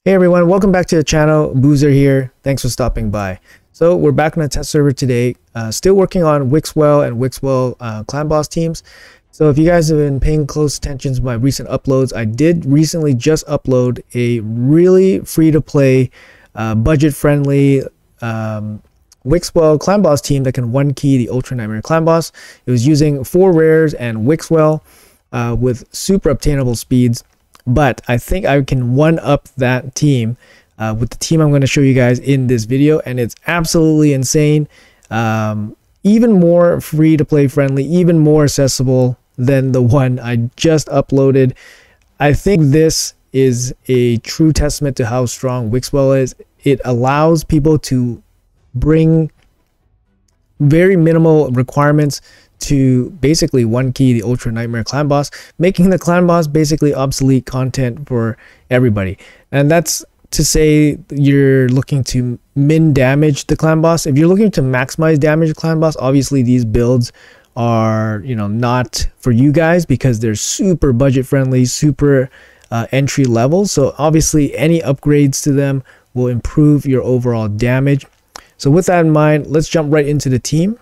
Hey everyone, welcome back to the channel. Boozer here. Thanks for stopping by. So we're back on a test server today. Still working on Wixwell and Wixwell clan boss teams. So if you guys have been paying close attention to my recent uploads, I did recently just upload a really free-to-play, budget-friendly Wixwell clan boss team that can one key the Ultra Nightmare clan boss. It was using 4 rares and Wixwell with super obtainable speeds. But I think I can one-up that team with the team I'm going to show you guys in this video, and it's absolutely insane. Even more free-to-play friendly, even more accessible than the one I just uploaded. I think this is a true testament to how strong Wixwell is. It allows people to bring very minimal requirements to basically one key the Ultra Nightmare clan boss, making the clan boss basically obsolete content for everybody. And that's to say you're looking to min damage the clan boss. If you're looking to maximize damage the clan boss, obviously these builds are, not for you guys because they're super budget friendly, super entry level. So obviously any upgrades to them will improve your overall damage. So with that in mind, let's jump right into the team.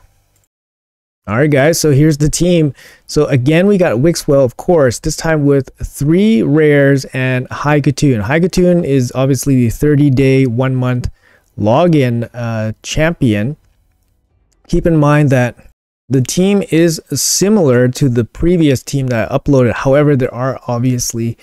All right, guys, so here's the team. So again, we got Wixwell, of course, this time with 3 rares and High Katoon. High Katoon is obviously the 30-day, 1-month login champion. Keep in mind that the team is similar to the previous team that I uploaded. However, there are obviously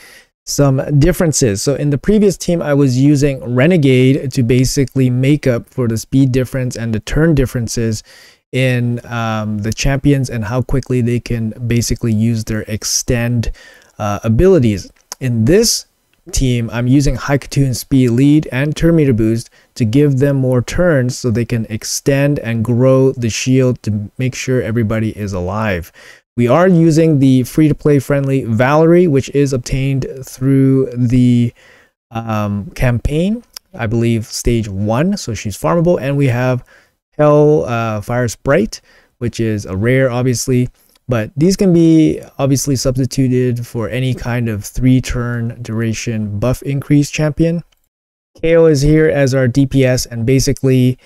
some differences. So in the previous team, I was using Renegade to basically make up for the speed difference and the turn differences in the champions and how quickly they can basically use their extend abilities. In this team, I'm using High Katoon speed lead and turn meter boost to give them more turns so they can extend and grow the shield to make sure everybody is alive. We are using the free-to-play friendly Valerie, which is obtained through the campaign, I believe stage 1, so she's farmable. And we have Hellfire Sprite, which is a rare obviously, but these can be obviously substituted for any kind of 3-turn duration buff increase champion. KO is here as our DPS, and basically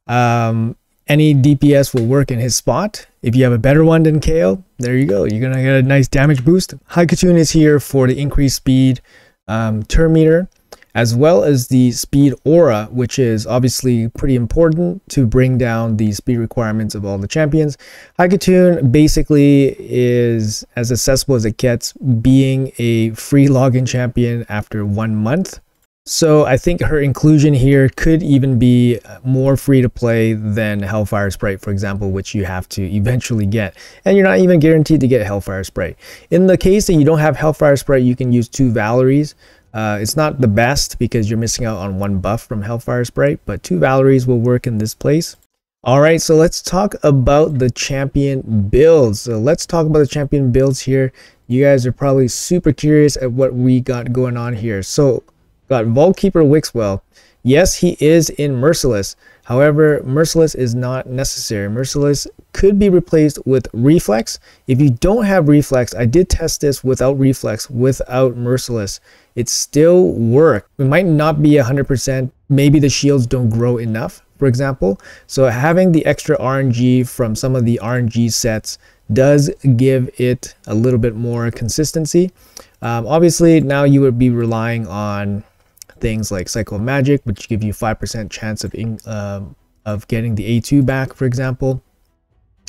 any DPS will work in his spot. If you have a better one than KO, there you go, you're gonna get a nice damage boost. High Katoon is here for the increased speed turn meter, as well as the speed aura, which is obviously pretty important to bring down the speed requirements of all the champions. High Katoon basically is as accessible as it gets, being a free login champion after 1 month. So I think her inclusion here could even be more free to play than Hellfire Sprite, for example, which you have to eventually get. And you're not even guaranteed to get Hellfire Sprite. In the case that you don't have Hellfire Sprite, you can use 2 Valeries. It's not the best because you're missing out on 1 buff from Hellfire Sprite, but 2 Valeries will work in this place. All right, so let's talk about the champion builds. So let's talk about the champion builds here. You guys are probably super curious at what we got going on here. So got Vault Keeper Wixwell. Yes, he is in Merciless. However, Merciless is not necessary. Merciless could be replaced with Reflex. If you don't have Reflex, I did test this without Reflex, without Merciless. It still works. It might not be 100%. Maybe the shields don't grow enough, for example. So having the extra RNG from some of the RNG sets does give it a little bit more consistency. Obviously, now you would be relying on things like Cycle of Magic, which give you 5% chance of getting the A2 back, for example.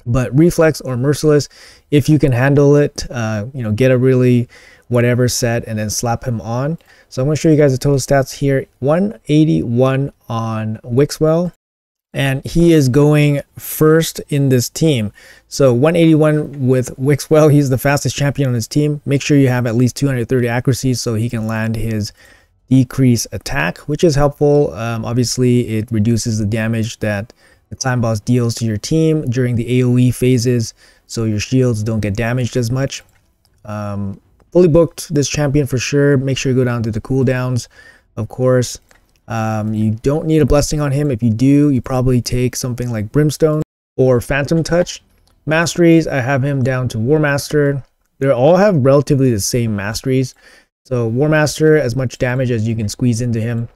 But Reflex or Merciless, if you can handle it, get a really whatever set and then slap him on. So I'm going to show you guys the total stats here. 181 on Wixwell, and he is going first in this team. So 181 with Wixwell, he's the fastest champion on his team. Make sure you have at least 230 accuracy so he can land his decrease attack, which is helpful. Obviously, it reduces the damage that the clan boss deals to your team during the AoE phases, so your shields don't get damaged as much. Fully booked this champion for sure. Make sure you go down to the cooldowns, of course. You don't need a blessing on him. If you do, you probably take something like Brimstone or Phantom Touch. Masteries, I have him down to War Master. They all have relatively the same masteries. So War Master, as much damage as you can squeeze into him.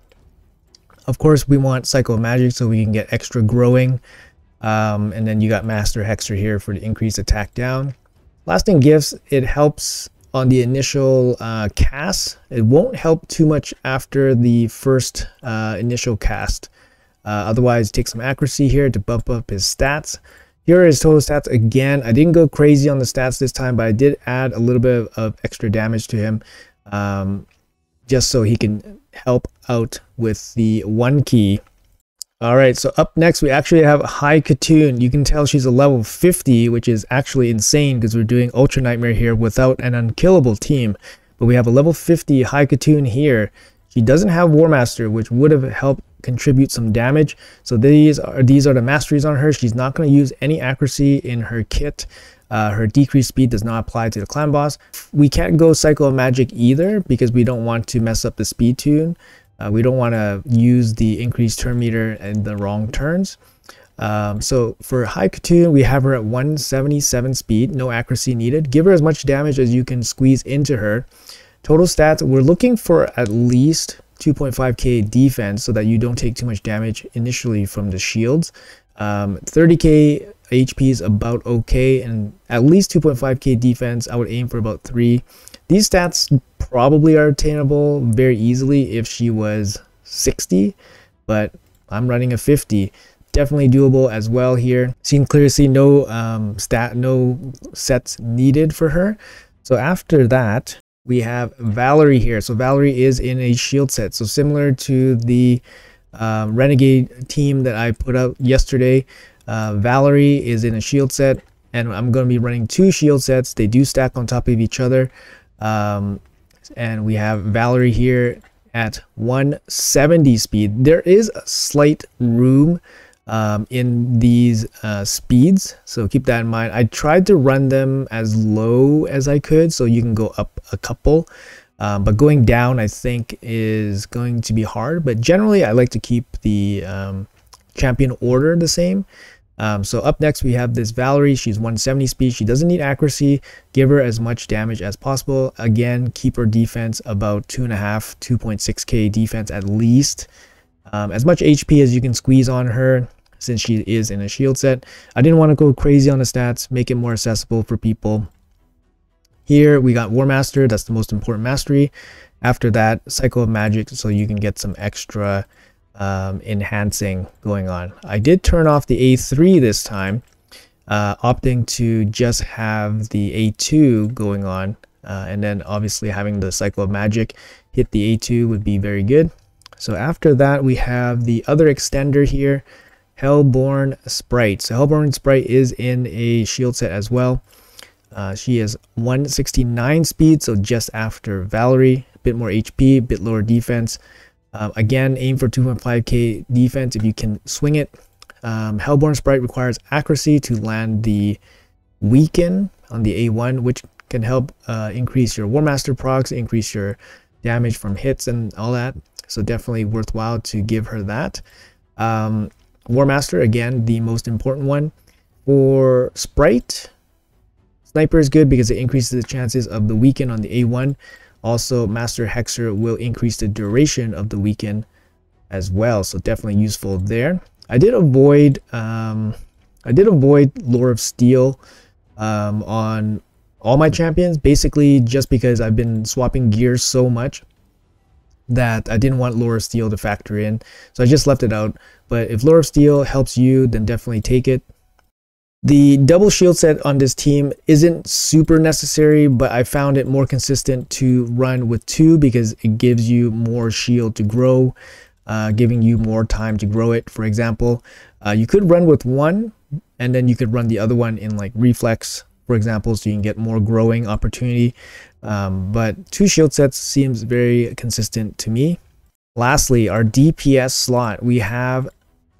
Of course, we want Cycle of Magic so we can get extra growing. And then you got Master Hexer here for the increased attack down. Lasting Gifts, it helps on the initial cast. It won't help too much after the first initial cast. Otherwise, take some accuracy here to bump up his stats. Here are his total stats. Again, I didn't go crazy on the stats this time, but I did add a little bit of extra damage to him, just so he can help out with the 1 key. All right, so up next, we actually have High Katoon. You can tell she's a level 50, which is actually insane because we're doing Ultra Nightmare here without an unkillable team. But we have a level 50 High Katoon here. She doesn't have War Master, which would have helped contribute some damage. So these are the masteries on her. She's not going to use any accuracy in her kit. Her decreased speed does not apply to the clan boss. We can't go Cycle of Magic either because we don't want to mess up the speed tune. We don't want to use the increased turn meter in the wrong turns. So for High Katoon, we have her at 177 speed, no accuracy needed. Give her as much damage as you can squeeze into her. Total stats, we're looking for at least 2.5k defense so that you don't take too much damage initially from the shields. 30k HP is about okay, and at least 2.5k defense. I would aim for about 3. These stats probably are attainable very easily if she was 60, but I'm running a 50. Definitely doable as well here. So you can clearly see no sets needed for her. So after that, we have Valerie here. So Valerie is in a shield set. So similar to the Renegade team that I put out yesterday, Valerie is in a shield set, and I'm going to be running 2 shield sets. They do stack on top of each other. And we have Valerie here at 170 speed. There is a slight room in these speeds, so keep that in mind. I tried to run them as low as I could so you can go up a couple, but going down I think is going to be hard. But generally I like to keep the champion order the same. So up next we have this Valerie. She's 170 speed. She doesn't need accuracy. Give her as much damage as possible. Again, keep her defense about 2.6k defense at least. As much HP as you can squeeze on her since she is in a shield set. I didn't want to go crazy on the stats, make it more accessible for people. Here we got War Master. That's the most important mastery. After that, Cycle of Magic, so you can get some extra enhancing going on. I did turn off the A3 this time, opting to just have the A2 going on, and then obviously having the Cycle of Magic hit the A2 would be very good. So after that we have the other extender here, Hellborn Sprite. So Hellborn Sprite is in a shield set as well. She is 169 speed, so just after Valerie. A bit more HP, a bit lower defense. Again, aim for 2.5k defense if you can swing it. Hellborn Sprite requires accuracy to land the weaken on the A1, which can help increase your War Master procs, increase your damage from hits and all that. So definitely worthwhile to give her that. War Master, again, the most important one. For Sprite, Sniper is good because it increases the chances of the weaken on the A1. Also, Master Hexer will increase the duration of the weaken as well, so definitely useful there. I did avoid Lore of Steel on all my champions, basically just because I've been swapping gears so much that I didn't want Lore of Steel to factor in, so I just left it out. But if Lore of Steel helps you, then definitely take it. The double shield set on this team isn't super necessary, but I found it more consistent to run with 2 because it gives you more shield to grow, giving you more time to grow it. For example, you could run with 1 and then you could run the other one in like reflex, for example, so you can get more growing opportunity. But 2 shield sets seems very consistent to me. Lastly, our DPS slot, we have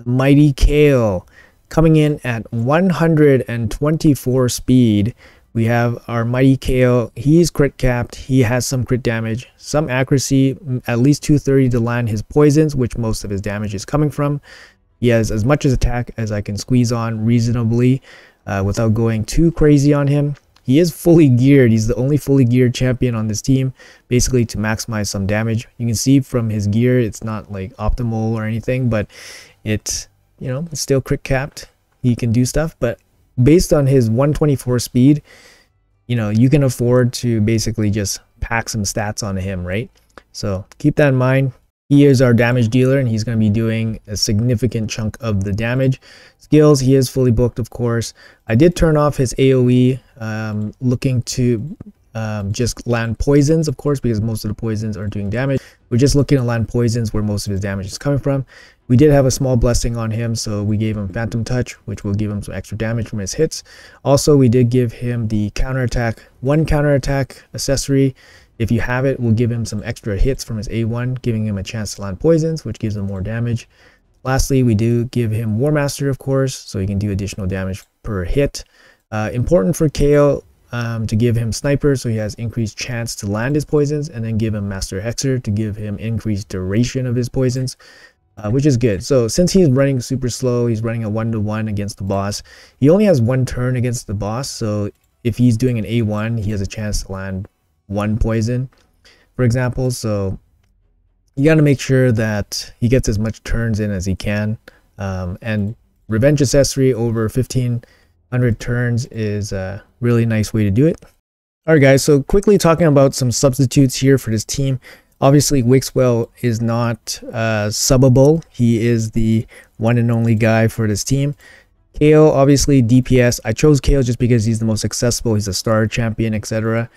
Mighty Kale. Coming in at 124 speed, we have our Mighty Kale. He's crit capped. He has some crit damage, some accuracy, at least 230 to land his poisons, which most of his damage is coming from. He has as much as attack as I can squeeze on reasonably without going too crazy on him. he is fully geared. He's the only fully geared champion on this team, basically to maximize some damage. You can see from his gear, it's not like optimal or anything, but it's, you know, it's still crit capped. He can do stuff, but based on his 124 speed, you know, you can afford to basically just pack some stats on him, right? So keep that in mind. He is our damage dealer, and he's going to be doing a significant chunk of the damage. Skills, he is fully booked, of course. I did turn off his AoE, looking to just land poisons, of course, because most of the poisons are doing damage. We're just looking to land poisons where most of his damage is coming from. We did have a small blessing on him, so we gave him Phantom Touch, which will give him some extra damage from his hits. Also, we did give him the counterattack, one counterattack accessory. If you have it, we'll give him some extra hits from his A1, giving him a chance to land poisons, which gives him more damage. Lastly, we do give him War Master, of course, so he can do additional damage per hit. Important for KO to give him Sniper, so he has increased chance to land his poisons, and then give him Master Hexer to give him increased duration of his poisons, which is good. So since he's running super slow, he's running a 1-to-1 against the boss. He only has one turn against the boss, so if he's doing an A1, he has a chance to land one poison, for example. So you got to make sure that he gets as much turns in as he can, and Revenge Accessory over 1500 turns is a really nice way to do it. All right, guys, so quickly talking about some substitutes here for this team. Obviously, Wixwell is not subbable. He is the one and only guy for this team. KO, obviously DPS. I chose KO just because he's the most accessible. He's a star champion, etc.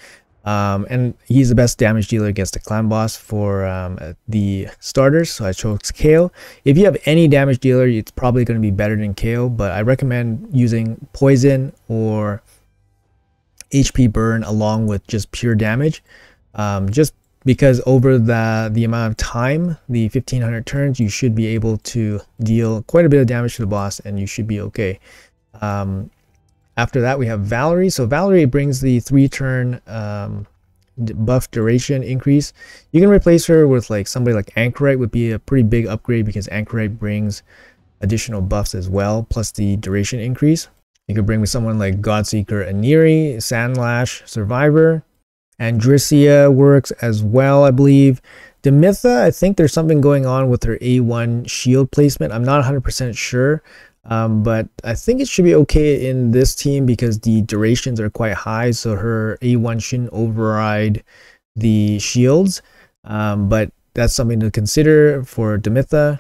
And he's the best damage dealer against the clan boss for the starters, so I chose KO. If you have any damage dealer, it's probably going to be better than KO, but I recommend using Poison or HP Burn along with just pure damage, just because over the amount of time, the 1500 turns, you should be able to deal quite a bit of damage to the boss, and you should be okay. After that, we have Valerie. So Valerie brings the 3-turn buff duration increase. You can replace her with like somebody like Anchorite, would be a pretty big upgrade because Anchorite brings additional buffs as well, plus the duration increase. You could bring with someone like Godseeker Aniri, Sandlash Survivor. Andrissia works as well, I believe. Demitha, I think there's something going on with her A1 shield placement. I'm not 100% sure. But I think it should be okay in this team because the durations are quite high, so her A1 shouldn't override the shields. But that's something to consider for Demitha.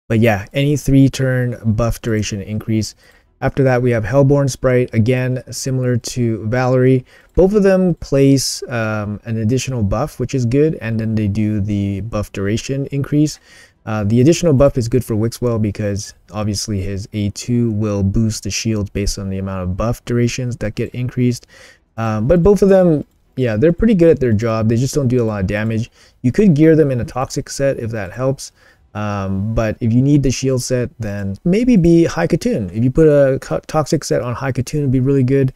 But yeah, any 3-turn buff duration increase. After that, we have Hellborn Sprite, again, similar to Valerie. Both of them place an additional buff, which is good, and then they do the buff duration increase. The additional buff is good for Wixwell because obviously his A2 will boost the shield based on the amount of buff durations that get increased. But both of them, yeah, they're pretty good at their job. They just don't do a lot of damage. You could gear them in a toxic set if that helps. But if you need the shield set, then maybe be High Katoon. If you put a toxic set on High Katoon, it'd be really good.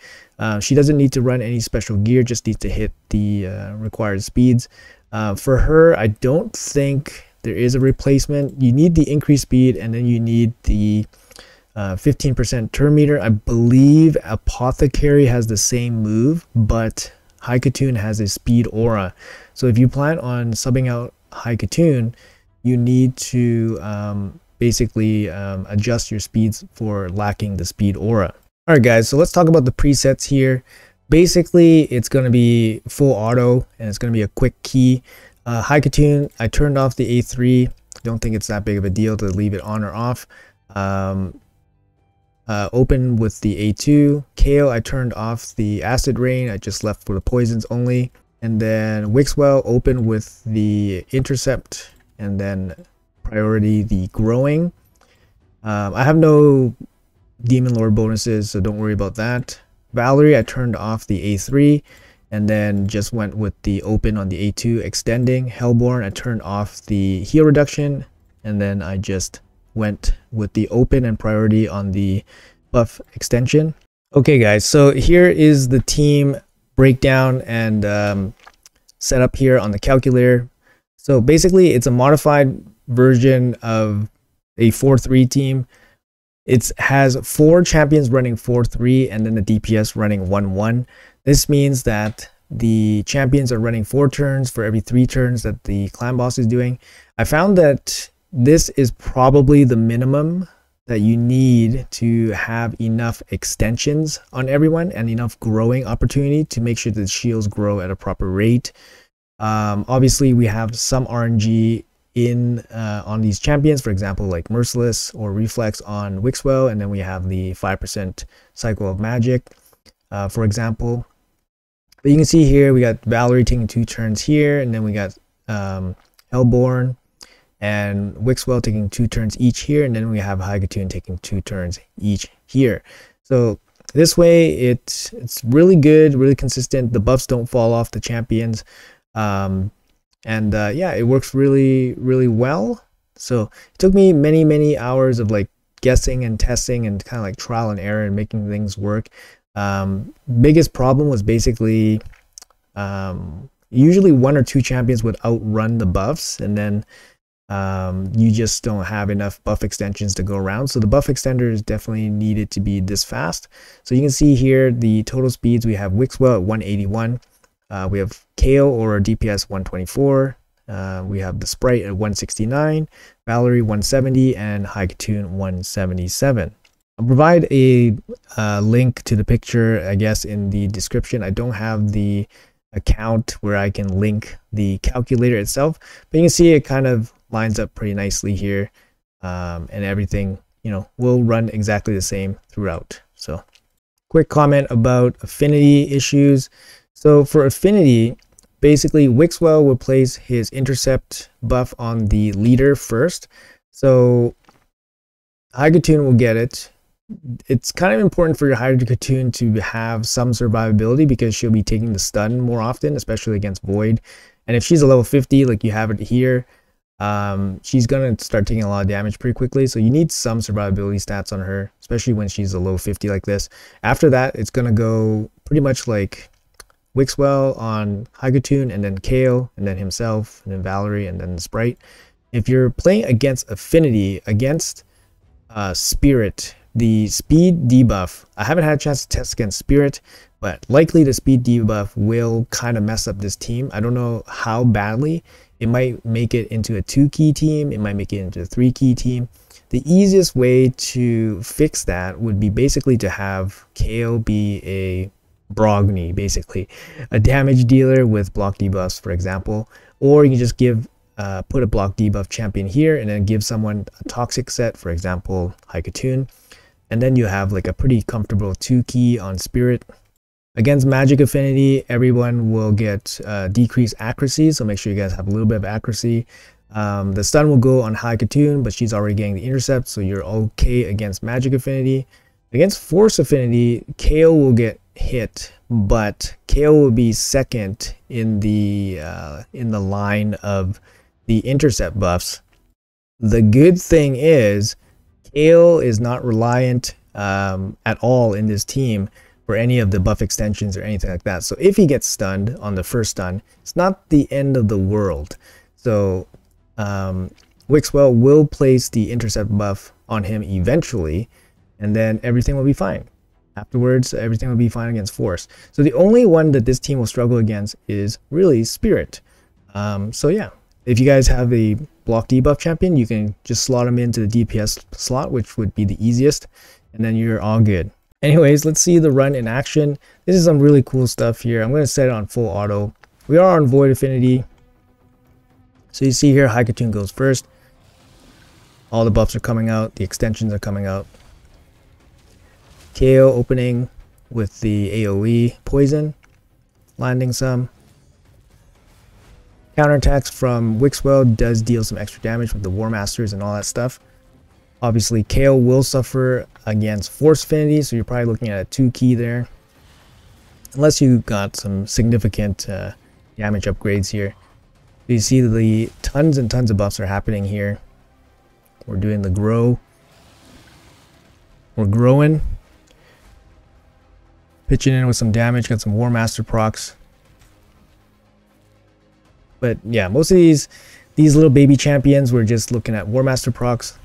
She doesn't need to run any special gear, just needs to hit the required speeds. For her, I don't think there is a replacement. You need the increased speed, and then you need the 15% turn meter. I believe Apothecary has the same move, but High Katoon has a speed aura. So if you plan on subbing out High Katoon, you need to basically adjust your speeds for lacking the speed aura. All right, guys, so let's talk about the presets here. Basically, it's going to be full auto, and it's going to be a quick key. High Katoon, I turned off the A3. Don't think it's that big of a deal to leave it on or off. Open with the A2. KO, I turned off the Acid Rain. I just left for the poisons only. And then Wixwell, open with the Intercept, and then priority the Growing. I have no Demon Lord bonuses, so don't worry about that. Valerie, I turned off the A3. And then just went with the open on the A2 extending. Hellborn, I turned off the heal reduction, and then I just went with the open and priority on the buff extension. Okay, guys, so here is the team breakdown and setup here on the calculator. So basically, it's a modified version of a 4-3 team. It has 4 champions running 4-3, and then the DPS running 1-1. This means that the champions are running 4 turns for every 3 turns that the clan boss is doing. I found that this is probably the minimum that you need to have enough extensions on everyone and enough growing opportunity to make sure that the shields grow at a proper rate. Obviously, we have some RNG in on these champions, for example, like Merciless or Reflex on Wixwell, and then we have the 5% cycle of magic, for example. But you can see here we got Valerie taking 2 turns here, and then we got Hellborn and Wixwell taking 2 turns each here, and then we have Higatoon taking 2 turns each here. So this way it's really good, really consistent. The buffs don't fall off the champions, yeah, it works really well. So it took me many hours of like guessing and testing and kind of like trial and error and making things work. Biggest problem was basically usually 1 or 2 champions would outrun the buffs, and then you just don't have enough buff extensions to go around. So the buff extenders definitely needed to be this fast. So you can see here the total speeds. We have Wixwell at 181, we have Kale or DPS 124, we have the Sprite at 169, Valerie 170, and Higatoon 177. I'll provide a link to the picture, I guess, in the description. I don't have the account where I can link the calculator itself, but you can see it kind of lines up pretty nicely here, and everything, you know, will run exactly the same throughout. So quick comment about affinity issues. So for affinity, basically Wixwell will place his intercept buff on the leader first, so Higatoon will get it. It's kind of important for your Higatoon to have some survivability because she'll be taking the stun more often, especially against Void. And if she's a level 50, like you have it here, she's gonna start taking a lot of damage pretty quickly. So you need some survivability stats on her, especially when she's a low 50 like this. After that, it's gonna go pretty much like Wixwell on Higatoon, and then Kale, and then himself, and then Valerie, and then the Sprite. If you're playing against affinity, against Spirit, the speed debuff, I haven't had a chance to test against Spirit, but likely the speed debuff will kind of mess up this team. I don't know how badly. It might make it into a 2-key team, it might make it into a 3-key team. The easiest way to fix that would be basically to have Kale be a Brogni, basically a damage dealer with block debuffs, for example, or you can just give put a block debuff champion here and then give someone a toxic set, for example Higatoon, and then you have like a pretty comfortable 2-key on Spirit. Against magic affinity, everyone will get decreased accuracy, so make sure you guys have a little bit of accuracy. The stun will go on Higatoon, but she's already getting the intercept, so you're okay against magic affinity. Against force affinity, Kale will get hit, but Kale will be second in the line of the intercept buffs. The good thing is Kale is not reliant at all in this team for any of the buff extensions or anything like that. So if he gets stunned on the first stun, it's not the end of the world. So Wixwell will place the intercept buff on him eventually, and then everything will be fine. Afterwards, everything will be fine against force. So the only one that this team will struggle against is really Spirit. So yeah, if you guys have a block debuff champion, you can just slot him into the DPS slot, which would be the easiest, and then you're all good. Anyways, let's see the run in action. This is some really cool stuff here. I'm going to set it on full auto. We are on Void Affinity. So you see here, Higatoon goes first. All the buffs are coming out. The extensions are coming out. KO opening with the AoE poison. Landing some. Counterattacks from Wixwell does deal some extra damage with the War Masters and all that stuff. Obviously, Kale will suffer against Force Affinity, so you're probably looking at a 2-key there. Unless you got some significant damage upgrades here. You see the tons and tons of buffs are happening here. We're doing the grow. We're growing. Pitching in with some damage, got some War Master procs. But yeah, most of these little baby champions, we're just looking at War Master procs.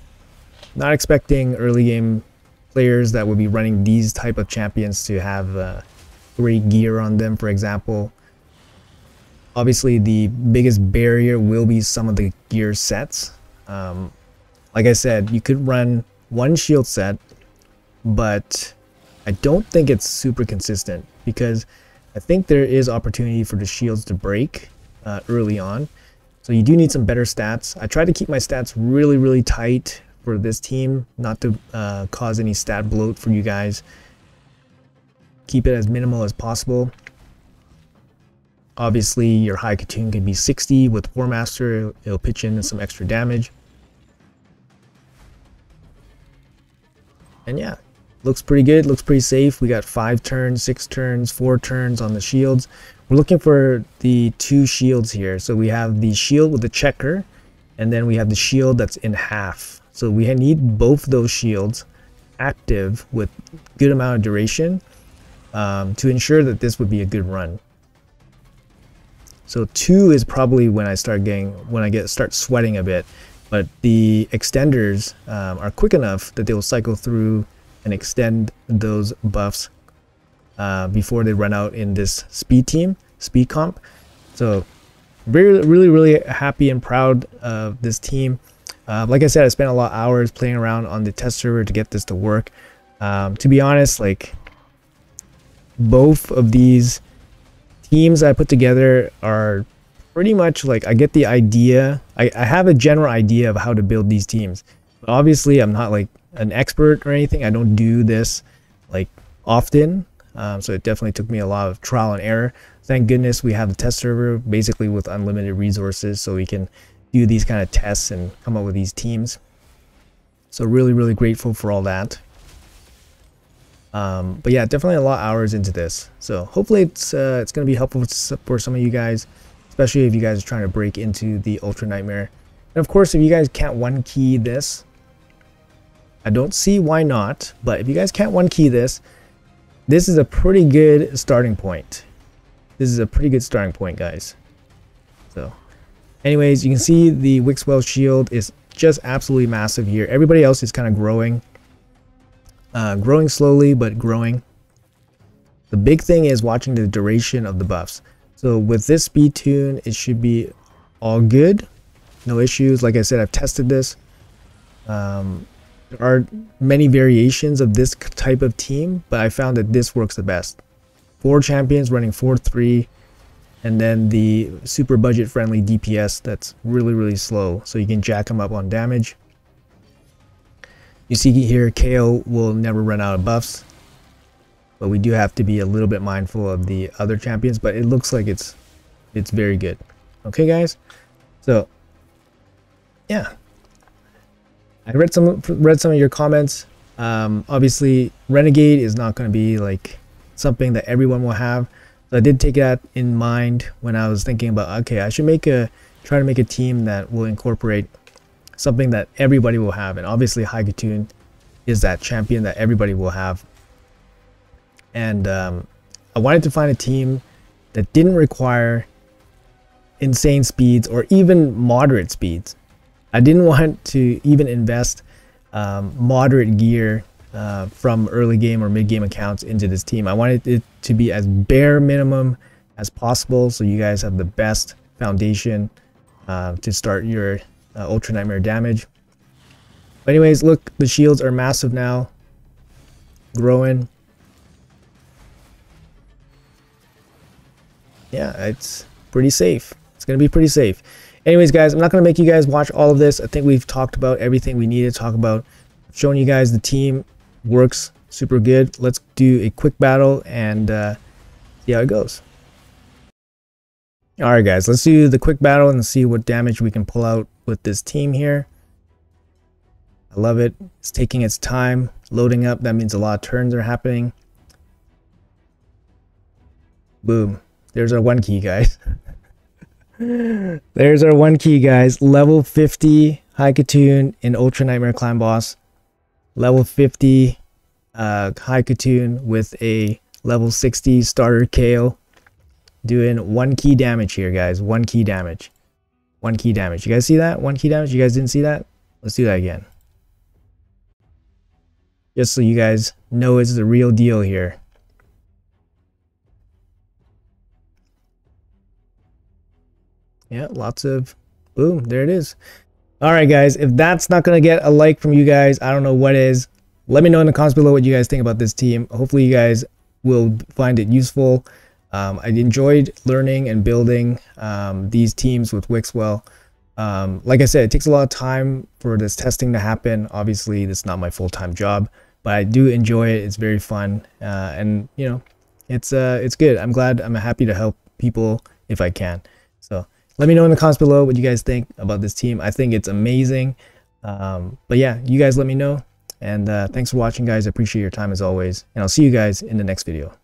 Not expecting early game players that will be running these type of champions to have great gear on them, for example. Obviously, the biggest barrier will be some of the gear sets. Like I said, you could run one shield set, but I don't think it's super consistent because I think there is opportunity for the shields to break early on. So you do need some better stats. I try to keep my stats really tight for this team, not to cause any stat bloat for you guys. Keep it as minimal as possible. Obviously, your high Katoon could be 60 with War Master. It'll pitch in some extra damage. And yeah, looks pretty good, looks pretty safe. We got 5 turns, 6 turns, 4 turns on the shields. We're looking for the 2 shields here. So we have the shield with the checker, and then we have the shield that's in half. So we need both those shields active with good amount of duration to ensure that this would be a good run. So 2 is probably when I start sweating a bit. But the extenders are quick enough that they will cycle through and extend those buffs before they run out in this speed comp. So really happy and proud of this team. Like I said, I spent a lot of hours playing around on the test server to get this to work. To be honest, like both of these teams I put together are pretty much like, I get the idea. I have a general idea of how to build these teams, but obviously I'm not like an expert or anything. I don't do this like often, so it definitely took me a lot of trial and error. Thank goodness we have the test server basically with unlimited resources, so we can do these kind of tests and come up with these teams. So really grateful for all that. But yeah, definitely a lot of hours into this, so hopefully it's going to be helpful for some of you guys, especially if you guys are trying to break into the Ultra Nightmare. And of course, if you guys can't one key this, I don't see why not, but if you guys can't one key this, this is a pretty good starting point. This is a pretty good starting point, guys. So anyways, you can see the Wixwell shield is just absolutely massive here. Everybody else is kind of growing. Growing slowly, but growing. The big thing is watching the duration of the buffs. So with this speed tune, it should be all good. No issues. Like I said, I've tested this. There are many variations of this type of team, but I found that this works the best. 4 champions running 4-3, and then the super budget friendly DPS that's really slow, so you can jack them up on damage. You see here, KO will never run out of buffs, but we do have to be a little bit mindful of the other champions, but it looks like it's very good. Okay guys, so yeah, I read some of your comments. Obviously Renegade is not going to be like something that everyone will have, so I did take that in mind when I was thinking about, okay, I should try to make a team that will incorporate something that everybody will have, and obviously High Katoon is that champion that everybody will have. And I wanted to find a team that didn't require insane speeds or even moderate speeds. I didn't want to even invest moderate gear from early game or mid game accounts into this team. I wanted it to be as bare minimum as possible, so you guys have the best foundation to start your Ultra Nightmare damage. But anyways, look, the shields are massive now, growing. Yeah, it's pretty safe. It's gonna be pretty safe. Anyways guys, I'm not gonna make you guys watch all of this. I think we've talked about everything we need to talk about. I've shown you guys the team works super good. Let's do a quick battle and see how it goes. Alright guys, let's do the quick battle and see what damage we can pull out with this team here. I love it. It's taking its time loading up. That means a lot of turns are happening. Boom. There's our 1 key, guys. There's our 1 key, guys. Level 50 High Katoon in Ultra Nightmare Clan Boss. Level 50 High Katoon with a level 60 starter KO. Doing 1 key damage here, guys. 1 key damage. 1 key damage. You guys see that? 1 key damage? You guys didn't see that? Let's do that again. Just so you guys know it's the real deal here. Yeah, lots of boom. There it is. All right, guys. If that's not gonna get a like from you guys, I don't know what is. Let me know in the comments below what you guys think about this team. Hopefully, you guys will find it useful. I enjoyed learning and building these teams with Wixwell. Like I said, it takes a lot of time for this testing to happen. Obviously, this is not my full-time job, but I do enjoy it. It's very fun, and you know, it's good. I'm glad. I'm happy to help people if I can. So let me know in the comments below what you guys think about this team. I think it's amazing. But yeah, you guys let me know. And thanks for watching, guys. I appreciate your time as always. And I'll see you guys in the next video.